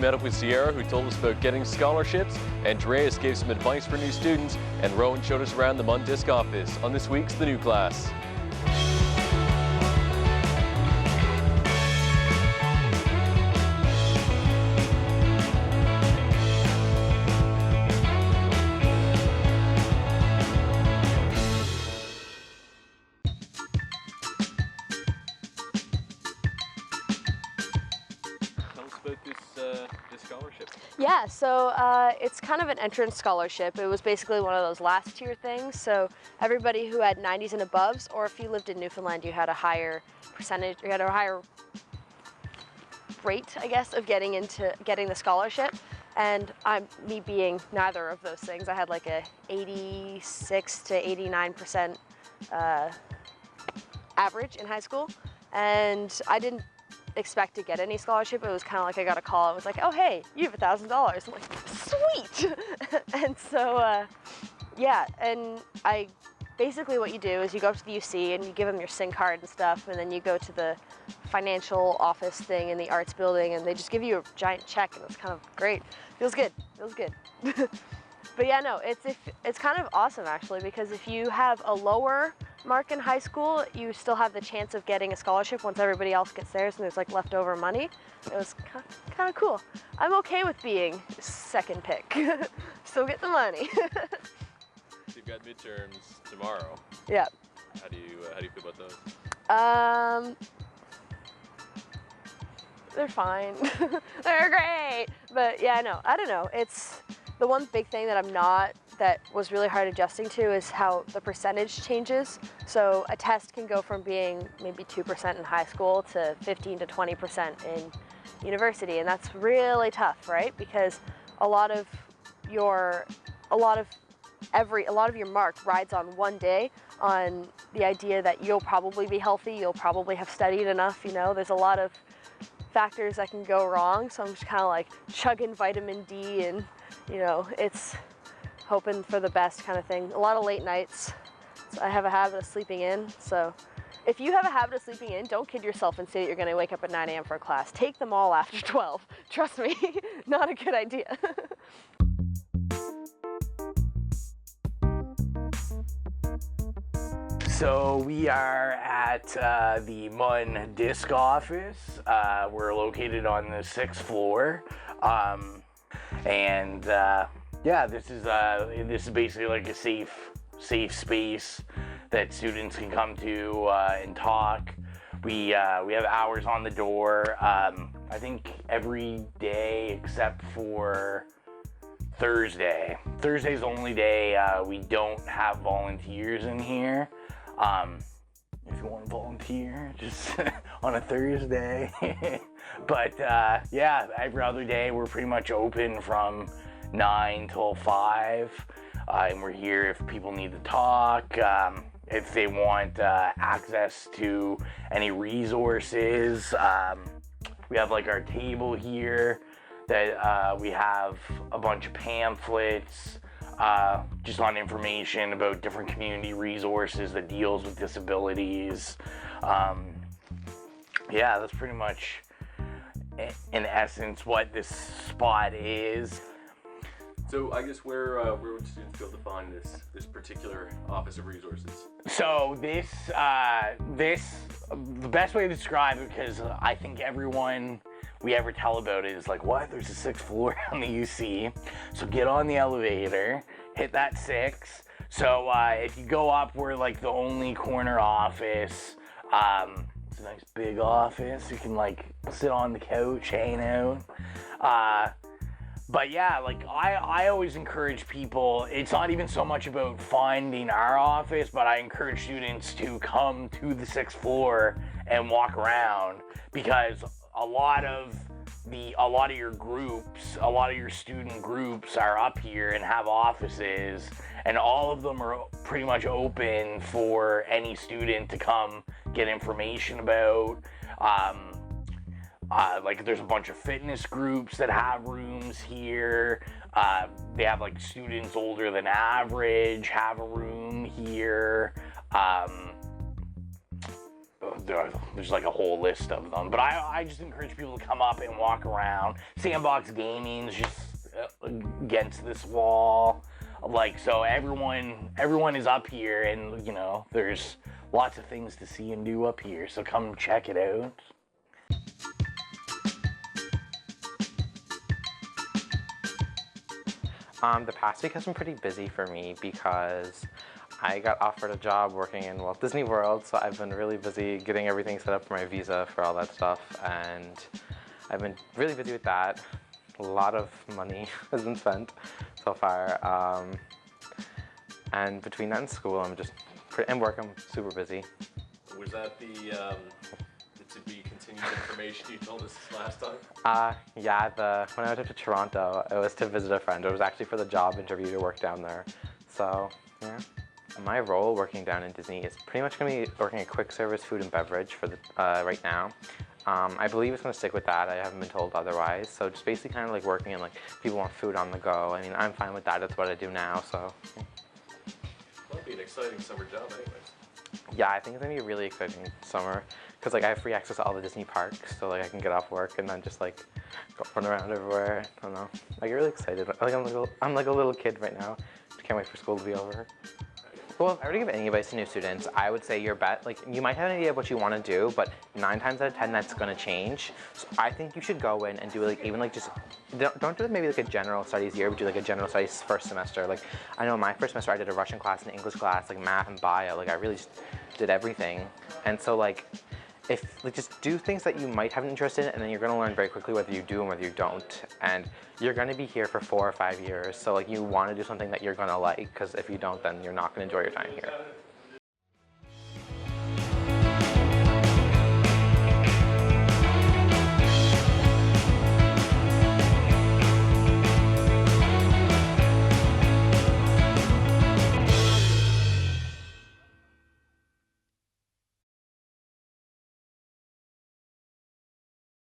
met up with Sierra, who told us about getting scholarships. Andreas gave some advice for new students, and Rowan showed us around the MUN DISC office on this week's The New Class. This scholarship? Yeah, so it's kind of an entrance scholarship. It was basically one of those last tier things. So everybody who had 90s and aboves, or if you lived in Newfoundland, you had a higher percentage, you had a higher rate, I guess, of getting the scholarship. And me being neither of those things, I had like a 86 to 89% average in high school, and I didn't expect to get any scholarship. It was kind of like I got a call. It was like, oh hey, you have $1,000. I'm like, sweet. And so yeah, and basically what you do is you go up to the UC and you give them your SIN card and stuff, and then you go to the financial office thing in the arts building, and they just give you a giant check, and it's kind of great. Feels good. But yeah, no, it's kind of awesome actually, because if you have a lower mark in high school, you still have the chance of getting a scholarship once everybody else gets theirs, and there's like leftover money. It was kind of cool. I'm okay with being second pick. Still get the money. So you've got midterms tomorrow. Yeah. How do you feel about those? They're fine. They're great. But yeah, no, I don't know. It's the one big thing that was really hard adjusting to is how the percentage changes. So a test can go from being maybe 2% in high school to 15 to 20% in university, and that's really tough, right? Because a lot of your mark rides on one day, on the idea that you'll probably be healthy, you'll probably have studied enough, you know. There's a lot of factors that can go wrong, so I'm just kind of like chugging vitamin D, and you know, it's hoping for the best kind of thing. A lot of late nights. So I have a habit of sleeping in, so if you have a habit of sleeping in, don't kid yourself and say that you're going to wake up at 9 a.m. for a class. Take them all after 12. Trust me, not a good idea. So we are at the MUN DISC office. We're located on the 6th floor, and yeah, this is basically like a safe space that students can come to and talk. We have hours on the door. I think every day except for Thursday. Thursday's the only day we don't have volunteers in here. If you want to volunteer, just on a Thursday. But yeah, every other day we're pretty much open from 9 till 5. And we're here if people need to talk, if they want access to any resources. We have like our table here that we have a bunch of pamphlets, just on information about different community resources that deals with disabilities. Yeah, that's pretty much in essence what this spot is. So I guess where would students be able to find this particular office of resources? So the best way to describe it, because I think everyone we ever tell about it is like, what? There's a 6th floor on the UC. So get on the elevator, hit that 6. So if you go up, we're like the only corner office. It's a nice big office. You can like sit on the couch, hang out. But yeah, like I always encourage people, it's not even so much about finding our office, but I encourage students to come to the 6th floor and walk around, because a lot of your groups, a lot of your student groups are up here and have offices, and all of them are pretty much open for any student to come get information about. Like there's a bunch of fitness groups that have rooms here. They have like students older than average have a room here. there's like a whole list of them. But I just encourage people to come up and walk around. Sandbox Gaming's just against this wall. Like, so everyone is up here, and you know, there's lots of things to see and do up here. So come check it out. The past week has been pretty busy for me because I got offered a job working in Walt Disney World, so I've been really busy getting everything set up for my visa for all that stuff, and I've been really busy with that. A lot of money has been spent so far, and between that and school, and work, I'm super busy. Was that the to be continued information you told us last time? Yeah, when I went up to Toronto, it was to visit a friend. It was actually for the job interview to work down there. So, yeah. My role working down in Disney is pretty much going to be working at quick service food and beverage for the right now. I believe it's going to stick with that. I haven't been told otherwise. So just basically kind of like working and like people want food on the go. I mean, I'm fine with that. That's what I do now. So. Yeah. That'll be an exciting summer job, anyways. Yeah, I think it's gonna be a really exciting summer because like I have free access to all the Disney parks, so like I can get off work and then just like go run around everywhere. I don't know. I get really excited. Like I'm like a little kid right now. Can't wait for school to be over. Well, if I were to give any advice to new students, I would say your bet, like you might have an idea of what you want to do, but 9 times out of 10 that's going to change. So I think you should go in and do like even like just don't do maybe like a general studies year, but do like a general studies first semester. Like I know my first semester I did a Russian class, an English class, like math and bio. Like I really just did everything. And so like just do things that you might have an interest in, and then you're going to learn very quickly whether you do and whether you don't. And you're going to be here for 4 or 5 years, so like you want to do something that you're going to like, because if you don't, then you're not going to enjoy your time here.